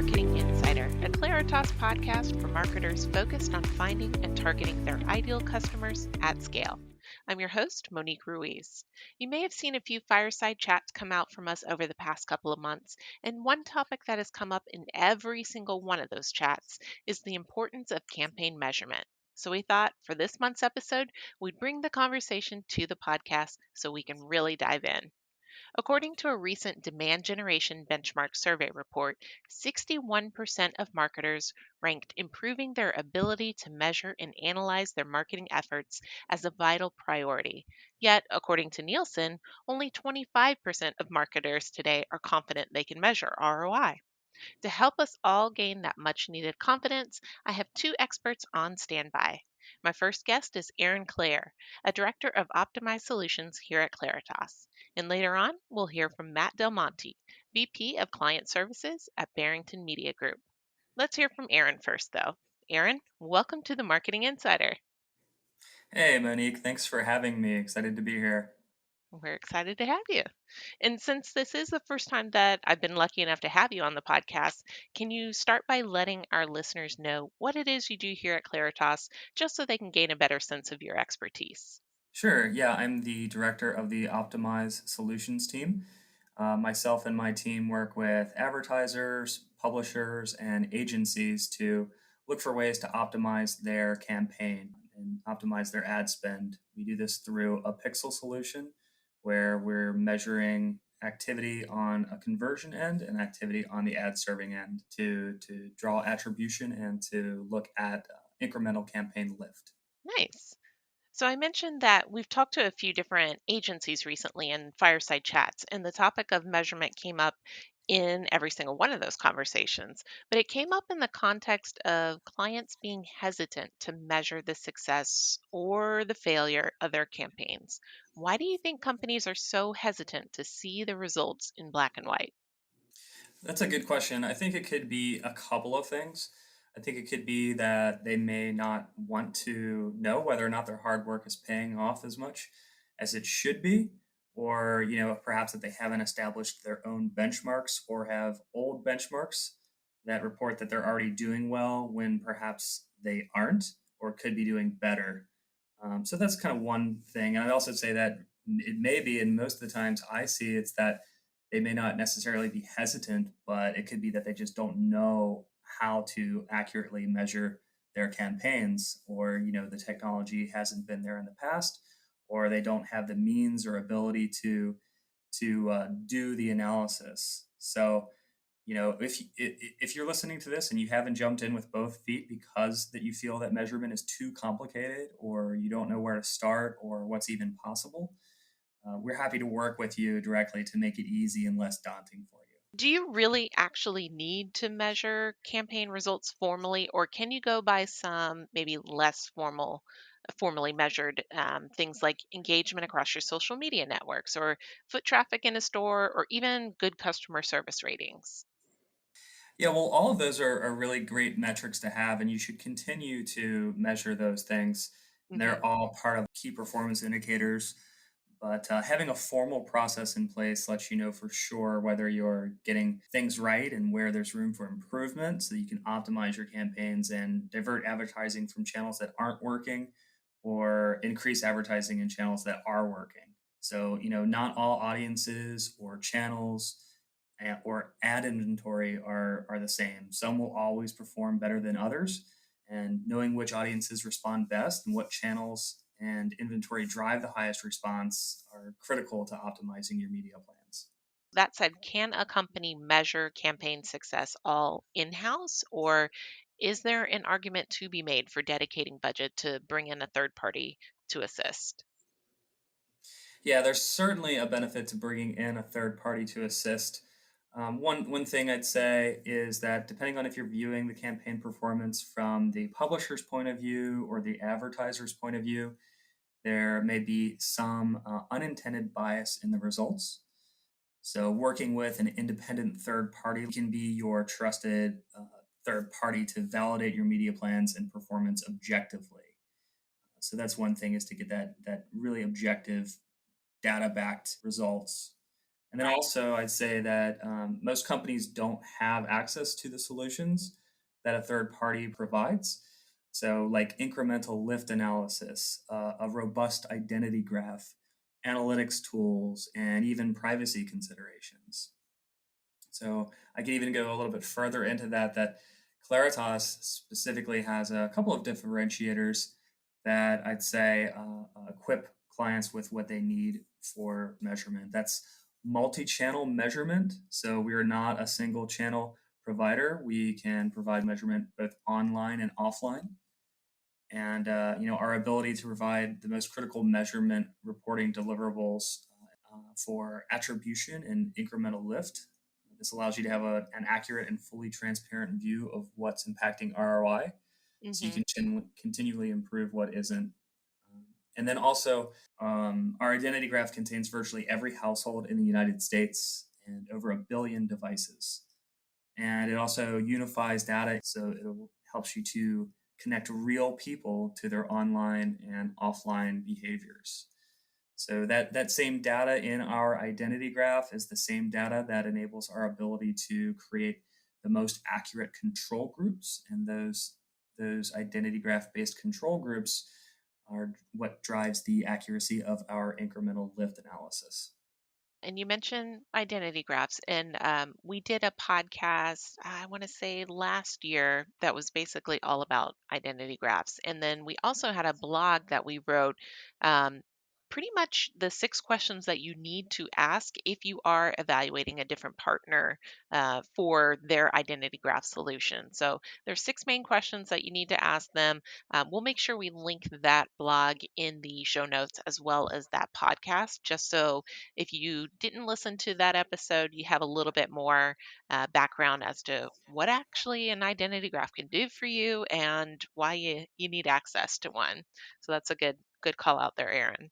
Marketing Insider, a Claritas podcast for marketers focused on finding and targeting their ideal customers at scale. I'm your host, Monique Ruiz. You may have seen a few fireside chats come out from us over the past couple of months, and one topic that has come up in every single one of those chats is the importance of campaign measurement. So we thought for this month's episode, we'd bring the conversation to the podcast so we can really dive in. According to a recent demand generation benchmark survey report, 61% of marketers ranked improving their ability to measure and analyze their marketing efforts as a vital priority. Yet, according to Nielsen, only 25% of marketers today are confident they can measure ROI. To help us all gain that much needed confidence, I have two experts on standby. My first guest is Klayer, a director of optimized solutions here at Claritas. And later on, we'll hear from DelMonte, VP of Client Services at Barrington Media Group. Let's hear from Aaron first, though. Aaron, welcome to the Marketing Insider. Hey, Monique. Thanks for having me. Excited to be here. We're excited to have you. And since this is the first time that I've been lucky enough to have you on the podcast, can you start by letting our listeners know what it is you do here at Claritas, just so they can gain a better sense of your expertise? Sure. Yeah, I'm the director of the Optimize Solutions team. Myself and my team work with advertisers, publishers, and agencies to look for ways to optimize their campaign and optimize their ad spend. We do this through a pixel solution where we're measuring activity on a conversion end and activity on the ad serving end to draw attribution and to look at incremental campaign lift. Nice. So I mentioned that we've talked to a few different agencies recently in fireside chats, and the topic of measurement came up in every single one of those conversations. But it came up in the context of clients being hesitant to measure the success or the failure of their campaigns. Why do you think companies are so hesitant to see the results in black and white? That's a good question. I think it could be a couple of things. I think it could be that they may not want to know whether or not their hard work is paying off as much as it should be, or perhaps that they haven't established their own benchmarks or have old benchmarks that report that they're already doing well when perhaps they aren't or could be doing better. So that's kind of one thing. And I'd also say that it may be, and most of the times I see it's that they may not necessarily be hesitant, but it could be that they just don't know how to accurately measure their campaigns, or the technology hasn't been there in the past, or they don't have the means or ability to do the analysis. So if you're listening to this and you haven't jumped in with both feet because that you feel that measurement is too complicated, or you don't know where to start or what's even possible, we're happy to work with you directly to make it easy and less daunting for you. Do you really actually need to measure campaign results formally, or can you go by some maybe less formally measured things like engagement across your social media networks, or foot traffic in a store, or even good customer service ratings? Yeah, well, all of those are really great metrics to have, and you should continue to measure those things. Hmm. They're all part of key performance indicators. But having a formal process in place lets you know for sure whether you're getting things right and where there's room for improvement, so that you can optimize your campaigns and divert advertising from channels that aren't working, or increase advertising in channels that are working. So, not all audiences or channels or ad inventory are the same. Some will always perform better than others, and knowing which audiences respond best and what channels and inventory drive the highest response are critical to optimizing your media plans. That said, can a company measure campaign success all in-house, or is there an argument to be made for dedicating budget to bring in a third party to assist? Yeah, there's certainly a benefit to bringing in a third party to assist. One thing I'd say is that depending on if you're viewing the campaign performance from the publisher's point of view or the advertiser's point of view, there may be some unintended bias in the results. So, working with an independent third party can be your trusted third party to validate your media plans and performance objectively. So that's one thing, is to get that really objective, data backed results. And then Right. also, I'd say that most companies don't have access to the solutions that a third party provides. So, like incremental lift analysis, a robust identity graph, analytics tools, and even privacy considerations. So, I can even go a little bit further into that. That Claritas specifically has a couple of differentiators that I'd say equip clients with what they need for measurement. That's multi-channel measurement. So we are not a single channel provider. We can provide measurement both online and offline. And our ability to provide the most critical measurement reporting deliverables for attribution and incremental lift. This allows you to have an accurate and fully transparent view of what's impacting ROI, so you Hmm. can continually improve what isn't. And then also, our identity graph contains virtually every household in the United States and over a billion devices. And it also unifies data, so it helps you to connect real people to their online and offline behaviors. So that same data in our identity graph is the same data that enables our ability to create the most accurate control groups, and those identity graph based control groups are what drives the accuracy of our incremental lift analysis. And you mentioned identity graphs, and we did a podcast, I want to say last year, that was basically all about identity graphs. And then we also had a blog that we wrote, um, pretty much the 6 questions that you need to ask if you are evaluating a different partner for their identity graph solution. So there's 6 main questions that you need to ask them. We'll make sure we link that blog in the show notes as well as that podcast, just so if you didn't listen to that episode, you have a little bit more background as to what actually an identity graph can do for you and why you need access to one. So that's a good call out there, Aaron.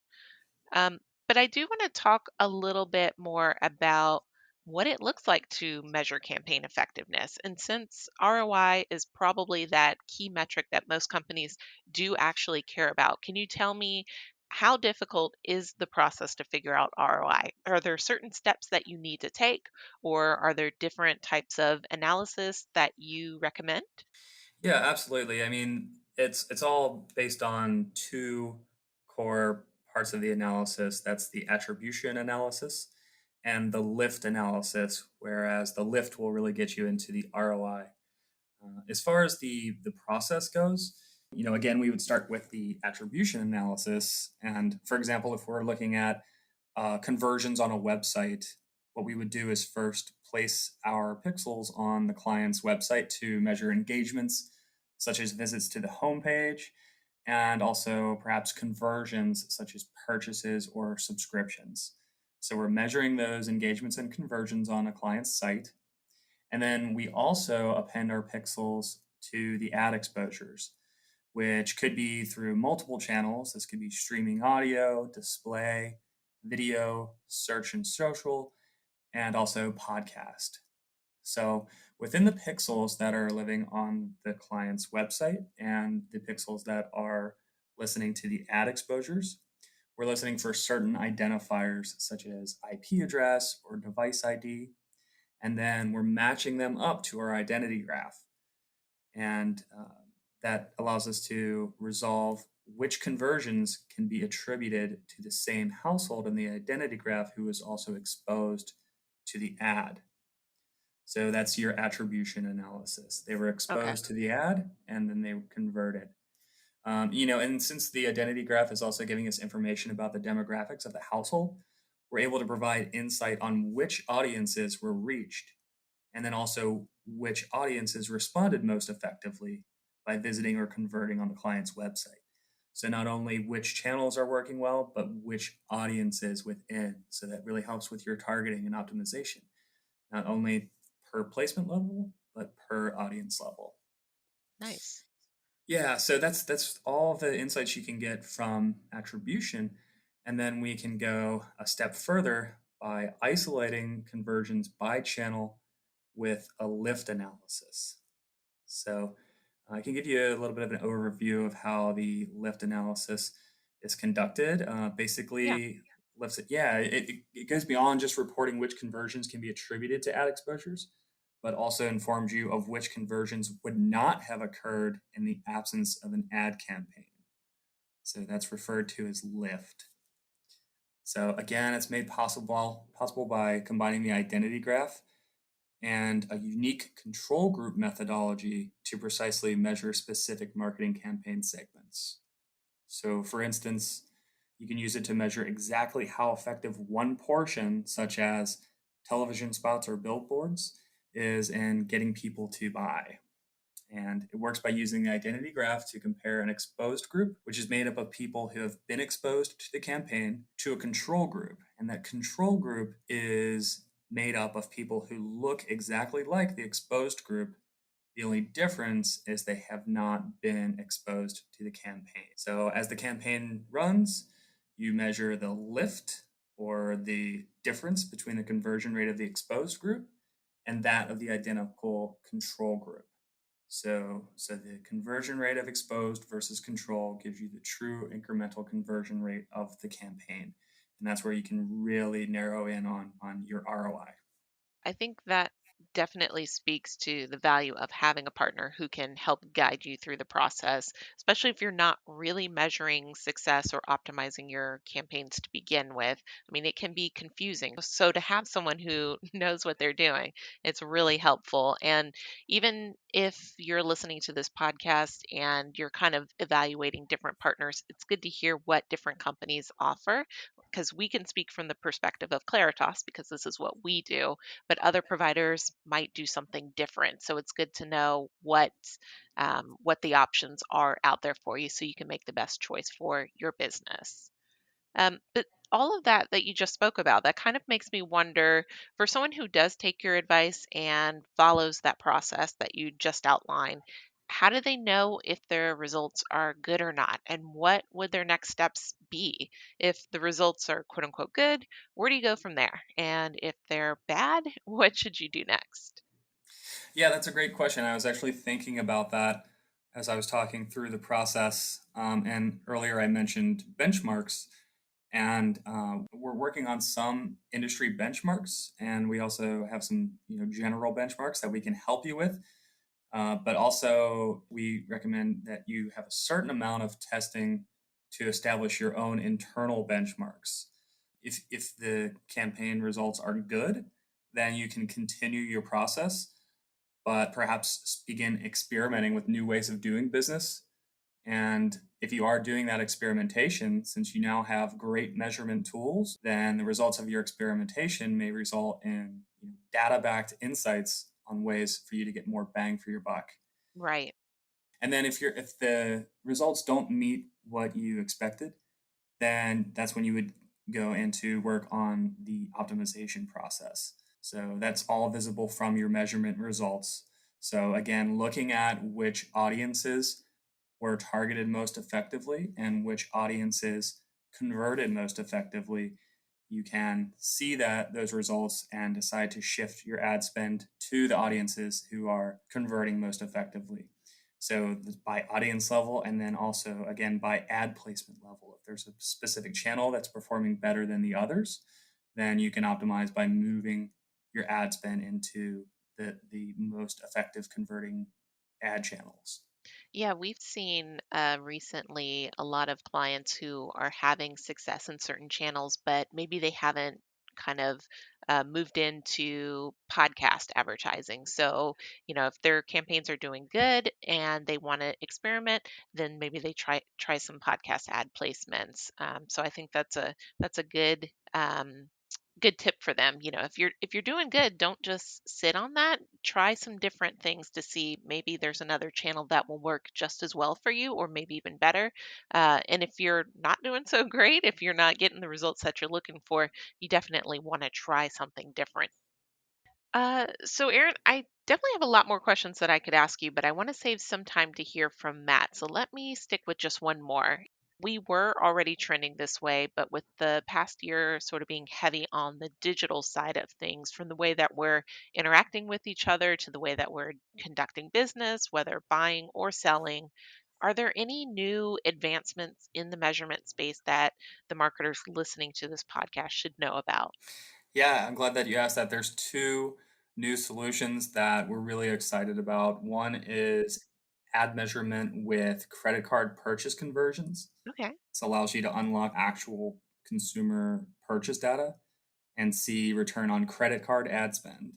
Um, but I do want to talk a little bit more about what it looks like to measure campaign effectiveness. And since ROI is probably that key metric that most companies do actually care about, can you tell me how difficult is the process to figure out ROI? Are there certain steps that you need to take, or are there different types of analysis that you recommend? Yeah, absolutely. I mean, it's all based on two core parts of the analysis. That's the attribution analysis and the lift analysis, whereas the lift will really get you into the ROI. As far as the process goes, again, we would start with the attribution analysis. And for example, if we're looking at conversions on a website, what we would do is first place our pixels on the client's website to measure engagements, such as visits to the homepage, and also perhaps conversions, such as purchases or subscriptions. So we're measuring those engagements and conversions on a client's site. And then we also append our pixels to the ad exposures, which could be through multiple channels. This could be streaming audio, display, video, search and social, and also podcast. So within the pixels that are living on the client's website and the pixels that are listening to the ad exposures, we're listening for certain identifiers such as IP address or device ID, and then we're matching them up to our identity graph. And that allows us to resolve which conversions can be attributed to the same household in the identity graph who is also exposed to the ad. So that's your attribution analysis. They were Okay. exposed to the ad and then they converted. And since the identity graph is also giving us information about the demographics of the household, we're able to provide insight on which audiences were reached and then also which audiences responded most effectively by visiting or converting on the client's website. So not only which channels are working well, but which audiences within. So that really helps with your targeting and optimization, not only per placement level, but per audience level. Nice. Yeah, so that's all the insights you can get from attribution. And then we can go a step further by isolating conversions by channel with a lift analysis. So I can give you a little bit of an overview of how the lift analysis is conducted. Yeah. Basically, lifts it. Yeah, it goes beyond just reporting which conversions can be attributed to ad exposures, but also informs you of which conversions would not have occurred in the absence of an ad campaign. So that's referred to as lift. So again, it's made possible by combining the identity graph and a unique control group methodology to precisely measure specific marketing campaign segments. So for instance, you can use it to measure exactly how effective one portion, such as television spots or billboards, is in getting people to buy. And it works by using the identity graph to compare an exposed group, which is made up of people who have been exposed to the campaign, to a control group. And that control group is made up of people who look exactly like the exposed group. The only difference is they have not been exposed to the campaign. So as the campaign runs, you measure the lift or the difference between the conversion rate of the exposed group and that of the identical control group. So the conversion rate of exposed versus control gives you the true incremental conversion rate of the campaign. And that's where you can really narrow in on your ROI. I think that definitely speaks to the value of having a partner who can help guide you through the process, especially if you're not really measuring success or optimizing your campaigns to begin with. I mean, it can be confusing. So to have someone who knows what they're doing, it's really helpful. And even if you're listening to this podcast and you're kind of evaluating different partners, it's good to hear what different companies offer because we can speak from the perspective of Claritas because this is what we do, but other providers might do something different. So it's good to know what the options are out there for you so you can make the best choice for your business. But all of that you just spoke about, that kind of makes me wonder for someone who does take your advice and follows that process that you just outlined, how do they know if their results are good or not? And what would their next steps be? If the results are quote unquote good, where do you go from there? And if they're bad, what should you do next? Yeah, that's a great question. I was actually thinking about that as I was talking through the process. And earlier I mentioned benchmarks, and we're working on some industry benchmarks, and we also have some general benchmarks that we can help you with. But also, we recommend that you have a certain amount of testing to establish your own internal benchmarks. If the campaign results are good, then you can continue your process, but perhaps begin experimenting with new ways of doing business. And if you are doing that experimentation, since you now have great measurement tools, then the results of your experimentation may result in data-backed insights on ways for you to get more bang for your buck. Right. And then if the results don't meet what you expected, then that's when you would go into work on the optimization process. So that's all visible from your measurement results. So again, looking at which audiences were targeted most effectively and which audiences converted most effectively, you can see those results and decide to shift your ad spend to the audiences who are converting most effectively. So by audience level, and then also again by ad placement level. If there's a specific channel that's performing better than the others, then you can optimize by moving your ad spend into the most effective converting ad channels. Yeah, we've seen recently a lot of clients who are having success in certain channels, but maybe they haven't kind of moved into podcast advertising. So, if their campaigns are doing good and they want to experiment, then maybe they try some podcast ad placements. So I think that's a good tip for them. If you're doing good, don't just sit on that. Try some different things to see maybe there's another channel that will work just as well for you or maybe even better. And if you're not doing so great, if you're not getting the results that you're looking for, you definitely want to try something different. So Aaron, I definitely have a lot more questions that I could ask you, but I want to save some time to hear from Matt. So let me stick with just one more. We were already trending this way, but with the past year sort of being heavy on the digital side of things, from the way that we're interacting with each other to the way that we're conducting business, whether buying or selling, Are there any new advancements in the measurement space that the marketers listening to this podcast should know about? Yeah, I'm glad that you asked that. There's two new solutions that we're really excited about. One is ad measurement with credit card purchase conversions. Okay. This allows you to unlock actual consumer purchase data and see return on credit card ad spend.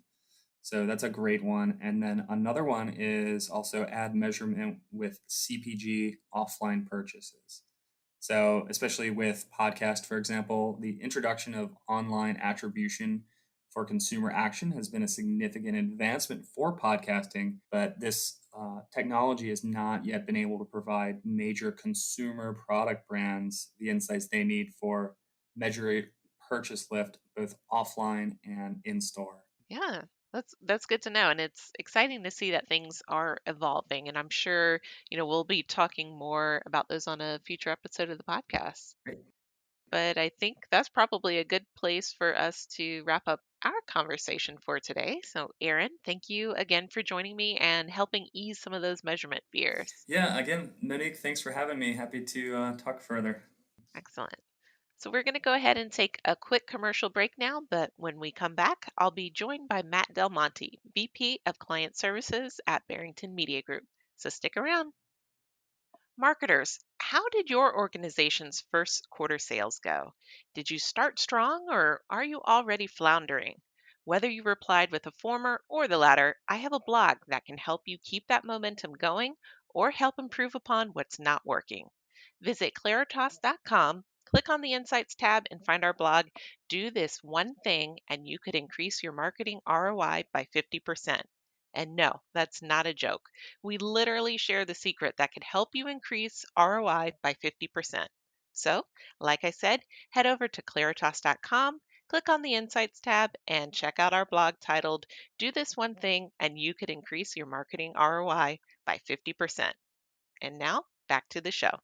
So that's a great one. And then another one is also ad measurement with CPG offline purchases. So, especially with podcast, for example, the introduction of online attribution for consumer action has been a significant advancement for podcasting, but this technology has not yet been able to provide major consumer product brands the insights they need for measuring purchase lift both offline and in store. Yeah, that's good to know, and it's exciting to see that things are evolving. And I'm sure, we'll be talking more about those on a future episode of the podcast. Great. But I think that's probably a good place for us to wrap up our conversation for today. So, Aaron, thank you again for joining me and helping ease some of those measurement fears. Yeah, again, Monique, thanks for having me. Happy to talk further. Excellent. So we're going to go ahead and take a quick commercial break now, but when we come back, I'll be joined by Matt DelMonte, VP of Client Services at Barrington Media Group. So stick around. Marketers, how did your organization's first quarter sales go? Did you start strong or are you already floundering? Whether you replied with the former or the latter, I have a blog that can help you keep that momentum going or help improve upon what's not working. Visit claritas.com, click on the Insights tab, and find our blog. Do this one thing, and you could increase your marketing ROI by 50%. And no, that's not a joke. We literally share the secret that could help you increase ROI by 50%. So, like I said, head over to claritas.com, click on the Insights tab, and check out our blog titled Do This One Thing and You Could Increase Your Marketing ROI by 50%. And now, back to the show.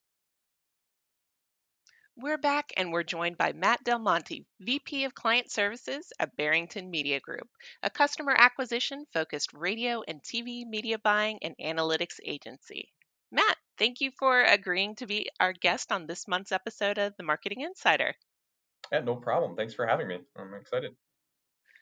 We're back and we're joined by Matt DelMonte, VP of Client Services at Barrington Media Group, a customer acquisition focused radio and TV media buying and analytics agency. Matt, thank you for agreeing to be our guest on this month's episode of The Marketing Insider. Yeah, no problem. Thanks for having me. I'm excited.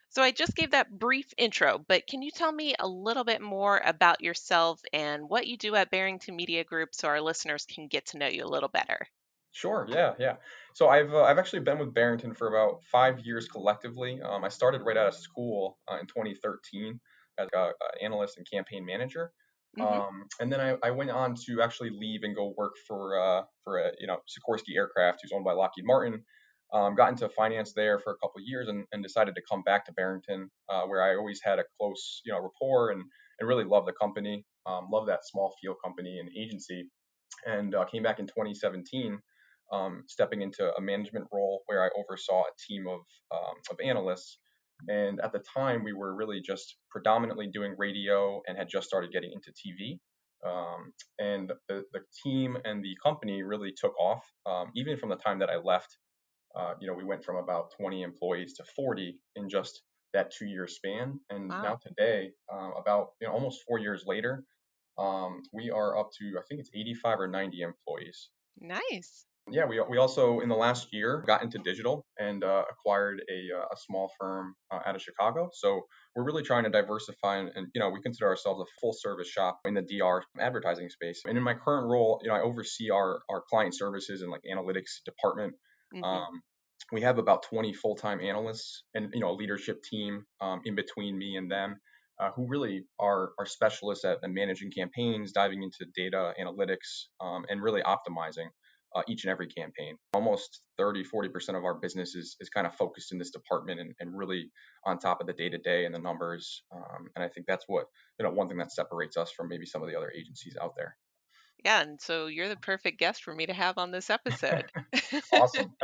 So, I just gave that brief intro, but can you tell me a little bit more about yourself and what you do at Barrington Media Group so our listeners can get to know you a little better? Sure. Yeah. So I've actually been with Barrington for about 5 years collectively. I started right out of school in 2013 as an analyst and campaign manager, Hmm. and then I went on to actually leave and go work for a Sikorsky Aircraft, who's owned by Lockheed Martin. Got into finance there for a couple of years and decided to come back to Barrington, where I always had a close rapport and really love the company, love that small field company and agency, and came back in 2017, stepping into a management role where I oversaw a team of analysts. And at the time, we were really just predominantly doing radio and had just started getting into TV. And the team and the company really took off. Even from the time that I left, we went from about 20 employees to 40 in just that 2 year span. And now Wow, today, about almost 4 years later, we are up to, I think it's 85 or 90 employees. nice. Yeah, we also in the last year got into digital and acquired a small firm out of Chicago. So we're really trying to diversify, and we consider ourselves a full service shop in the DR advertising space. And in my current role, I oversee our client services and like analytics department. Hmm. Um, we have about 20 full time analysts and a leadership team in between me and them. Who really are specialists at managing campaigns, diving into data analytics, and really optimizing each and every campaign. Almost 30-40% of our business is kind of focused in this department and really on top of the day to day and the numbers. And I think that's what, one thing that separates us from maybe some of the other agencies out there. Yeah, and so you're the perfect guest for me to have on this episode. Awesome.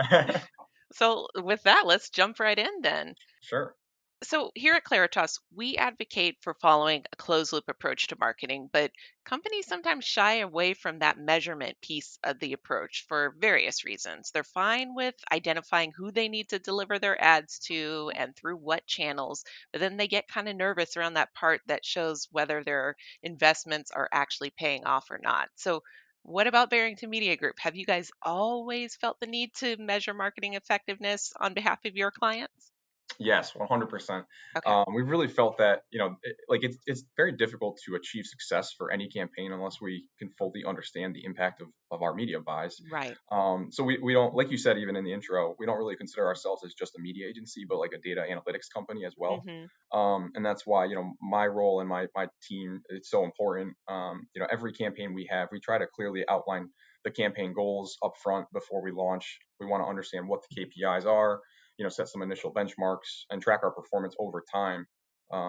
So, with that, let's jump right in then. Sure. So, here at Claritas, we advocate for following a closed loop approach to marketing, but companies sometimes shy away from that measurement piece of the approach for various reasons. They're fine with identifying who they need to deliver their ads to and through what channels, but then they get kind of nervous around that part that shows whether their investments are actually paying off or not. So, What about Barrington Media Group? Have you guys always felt the need to measure marketing effectiveness on behalf of your clients? Yes, 100%. Okay. We've really felt that, it's very difficult to achieve success for any campaign unless we can fully understand the impact of our media buys. Right. So we don't, like you said, even in the intro, we don't really consider ourselves as just a media agency, but like a data analytics company as well. Hmm. And that's why, my role and my team, it's so important. Every campaign we have, we try to clearly outline the campaign goals up front before we launch. We want to understand what the KPIs are, set some initial benchmarks and track our performance over time,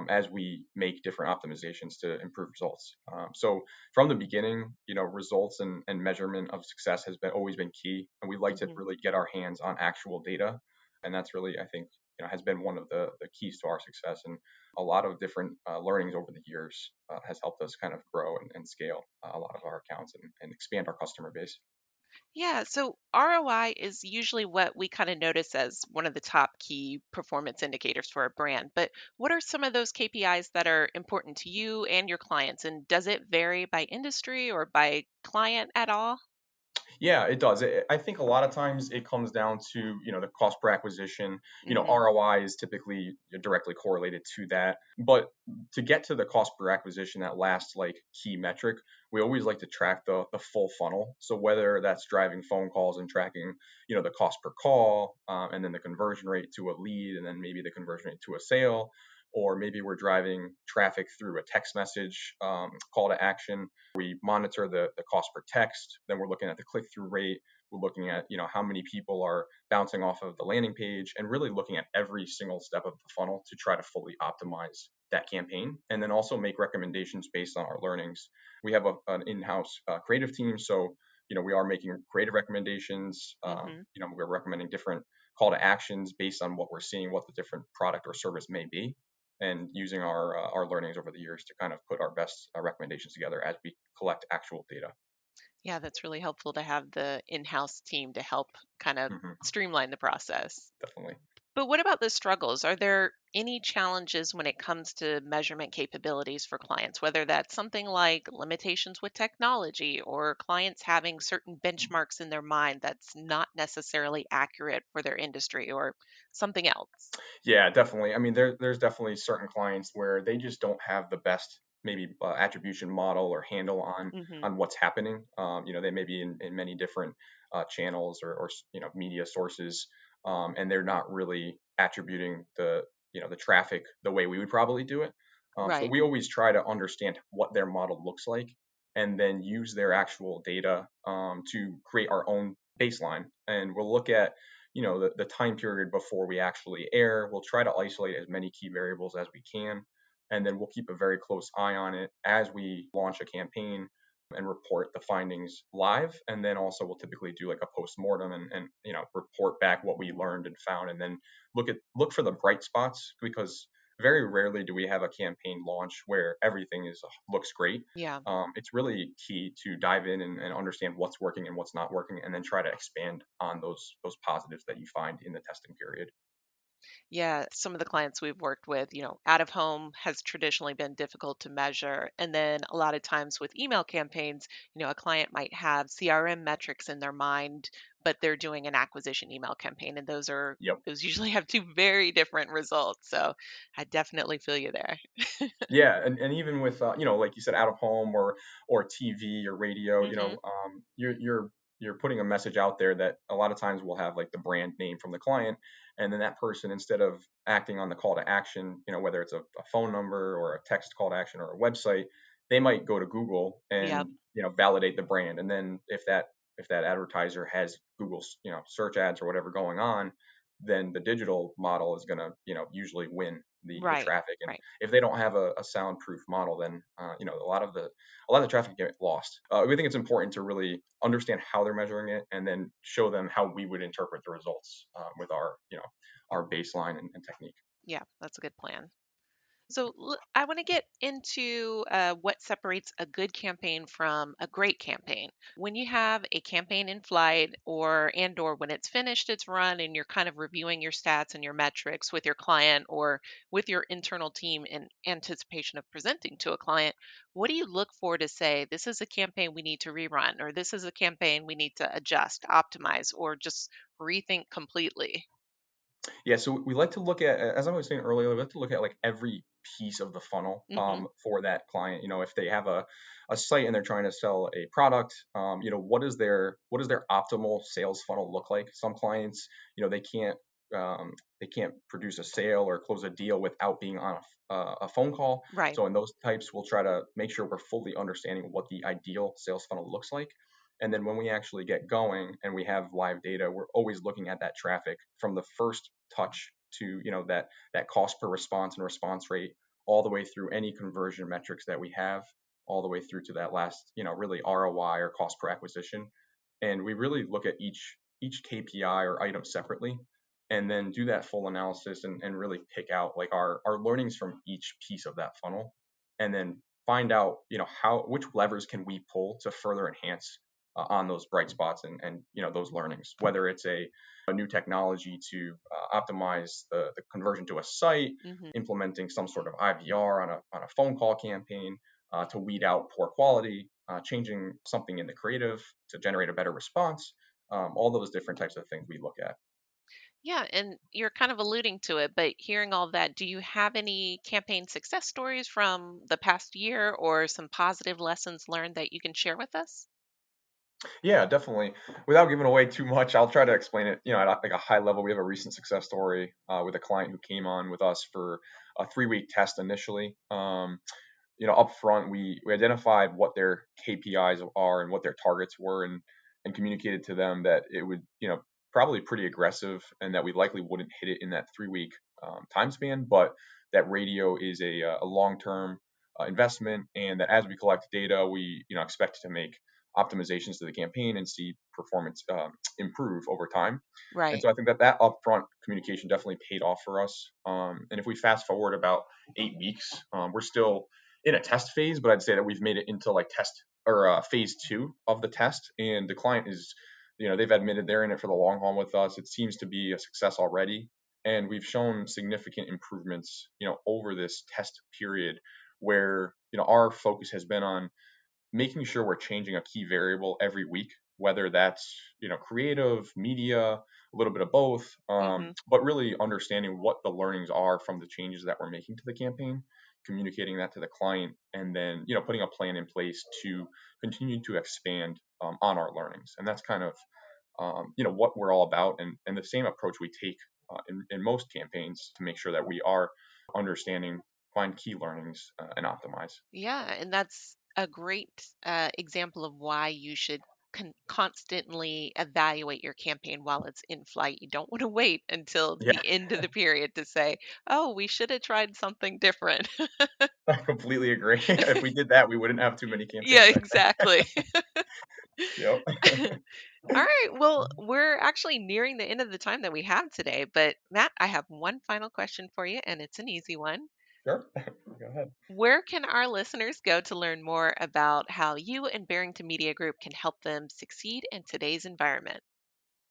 as we make different optimizations to improve results. So from the beginning, results and measurement of success has been always been key, and we like to Hmm. really get our hands on actual data, and that's really, I think, has been one of the keys to our success. And a lot of different learnings over the years has helped us kind of grow and scale a lot of our accounts and expand our customer base. Yeah, so ROI is usually what we kind of notice as one of the top key performance indicators for a brand. But what are some of those KPIs that are important to you and your clients? And does it vary by industry or by client at all? Yeah, it does. I think a lot of times it comes down to, the cost per acquisition. Hmm. ROI is typically directly correlated to that. But to get to the cost per acquisition, that last like key metric, we always like to track the full funnel. So whether that's driving phone calls and tracking, the cost per call, and then the conversion rate to a lead, and then maybe the conversion rate to a sale, or maybe we're driving traffic through a text message, call to action. We monitor the cost per text. Then we're looking at the click through rate. We're looking at, how many people are bouncing off of the landing page, and really looking at every single step of the funnel to try to fully optimize that campaign, and then also make recommendations based on our learnings. We have an in-house creative team, so we are making creative recommendations. Hmm. We're recommending different call to actions based on what we're seeing, what the different product or service may be, and using our learnings over the years to kind of put our best recommendations together as we collect actual data. Yeah, that's really helpful to have the in-house team to help kind of Hmm. streamline the process. Definitely. But what about the struggles? Are there any challenges when it comes to measurement capabilities for clients, whether that's something like limitations with technology or clients having certain benchmarks in their mind that's not necessarily accurate for their industry or something else? Yeah, definitely. I mean, there's definitely certain clients where they just don't have the best maybe attribution model or handle on Hmm. what's happening. They may be in many different channels or media sources, and they're not really attributing the traffic the way we would probably do it. So Right. we always try to understand what their model looks like, and then use their actual data to create our own baseline. And we'll look at the time period before we actually air. We'll try to isolate as many key variables as we can, and then we'll keep a very close eye on it as we launch a campaign and report the findings live. And then also we'll typically do like a post-mortem and report back what we learned and found, and then look for the bright spots, because very rarely do we have a campaign launch where everything looks great. Yeah. It's really key to dive in and understand what's working and what's not working, and then try to expand on those positives that you find in the testing period. Yeah, some of the clients we've worked with, out of home has traditionally been difficult to measure. And then a lot of times with email campaigns, a client might have CRM metrics in their mind, but they're doing an acquisition email campaign. And Yep. those usually have two very different results. So I definitely feel you there. Yeah, and even with like you said, out of home or TV or radio, Hmm. you're putting a message out there that a lot of times will have like the brand name from the client, and then that person, instead of acting on the call to action, whether it's a phone number or a text call to action or a website, they might go to Google Yep. and validate the brand. And then if that advertiser has Google's search ads or whatever going on, then the digital model is going to usually win the Right. traffic. And Right. if they don't have a soundproof model, then a lot of the traffic get lost. We think it's important to really understand how they're measuring it, and then show them how we would interpret the results with our baseline and technique. Yeah, that's a good plan. I want to get into what separates a good campaign from a great campaign. When you have a campaign in flight or when it's finished its run and you're kind of reviewing your stats and your metrics with your client or with your internal team in anticipation of presenting to a client, what do you look for to say this is a campaign we need to rerun or this is a campaign we need to adjust, optimize, or just rethink completely? Yeah, so we like to look at, as I was saying earlier, we like to look at like every piece of the funnel Hmm. for that client. If they have a site and they're trying to sell a product, what does their optimal sales funnel look like? Some clients, they can't produce a sale or close a deal without being on a phone call. Right. So in those types, we'll try to make sure we're fully understanding what the ideal sales funnel looks like. And then when we actually get going and we have live data, we're always looking at that traffic from the first touch to that cost per response and response rate, all the way through any conversion metrics that we have, all the way through to that last really ROI or cost per acquisition. And we really look at each KPI or item separately, and then do that full analysis and really pick out like our learnings from each piece of that funnel, and then find out how which levers can we pull to further enhance on those bright spots and those learnings, whether it's a new technology to optimize the conversion to a site, Hmm. implementing some sort of IVR on a phone call campaign to weed out poor quality, changing something in the creative to generate a better response. All those different types of things we look at. Yeah, and you're kind of alluding to it, but hearing all that, do you have any campaign success stories from the past year or some positive lessons learned that you can share with us? Yeah, definitely. Without giving away too much, I'll try to explain it. At like a high level, we have a recent success story with a client who came on with us for a 3-week test initially. Up front, we identified what their KPIs are and what their targets were, and communicated to them that it would, probably pretty aggressive, and that we likely wouldn't hit it in that 3-week time span, but that radio is a long-term investment, and that as we collect data, we expect to make optimizations to the campaign and see performance improve over time. And Right. so I think that upfront communication definitely paid off for us. And if we fast forward about 8 weeks, we're still in a test phase, but I'd say that we've made it into like test or phase 2 of the test, and the client is, they've admitted they're in it for the long haul with us. It seems to be a success already, and we've shown significant improvements, over this test period, where our focus has been on making sure we're changing a key variable every week, whether that's creative, media, a little bit of both, Hmm. but really understanding what the learnings are from the changes that we're making to the campaign, communicating that to the client, and then putting a plan in place to continue to expand on our learnings. And that's kind of what we're all about, and the same approach we take in most campaigns to make sure that we are understanding, find key learnings, and optimize. Yeah, and that's a great example of why you should constantly evaluate your campaign while it's in flight. You don't want to wait until Yeah. the end of the period to say, oh, we should have tried something different. I completely agree. If we did that, we wouldn't have too many Yeah, campaigns back then. exactly. Yep. All right. Well, we're actually nearing the end of the time that we have today. But Matt, I have one final question for you, and it's an easy one. Sure. Go ahead. Where can our listeners go to learn more about how you and Barrington Media Group can help them succeed in today's environment?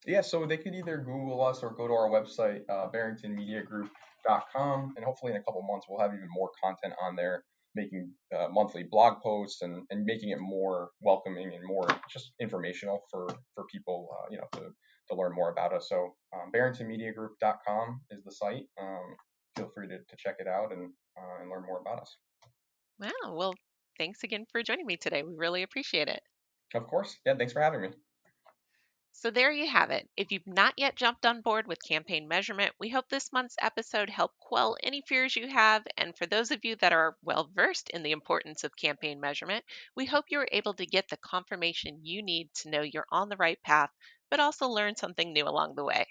Yeah, so they could either Google us or go to our website, barringtonmediagroup.com, and hopefully in a couple months we'll have even more content on there, making monthly blog posts, and making it more welcoming and more just informational for people, to learn more about us. So barringtonmediagroup.com is the site. Feel free to check it out and learn more about us. Wow. Well, thanks again for joining me today. We really appreciate it. Of course. Yeah, thanks for having me. So, there you have it. If you've not yet jumped on board with campaign measurement, we hope this month's episode helped quell any fears you have. And for those of you that are well versed in the importance of campaign measurement, we hope you're able to get the confirmation you need to know you're on the right path, but also learn something new along the way.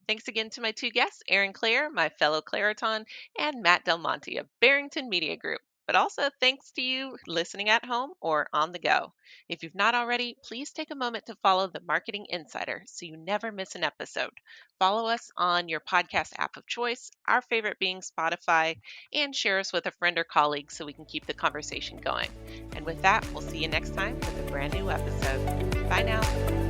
Thanks again to my two guests, Aaron Klayer, my fellow Clariton, and Matt DelMonte of Barrington Media Group. but also thanks to you listening at home or on the go. If you've not already, please take a moment to follow the Marketing Insider so you never miss an episode. Follow us on your podcast app of choice, our favorite being Spotify, and share us with a friend or colleague so we can keep the conversation going. And with that, we'll see you next time with a brand new episode. Bye now.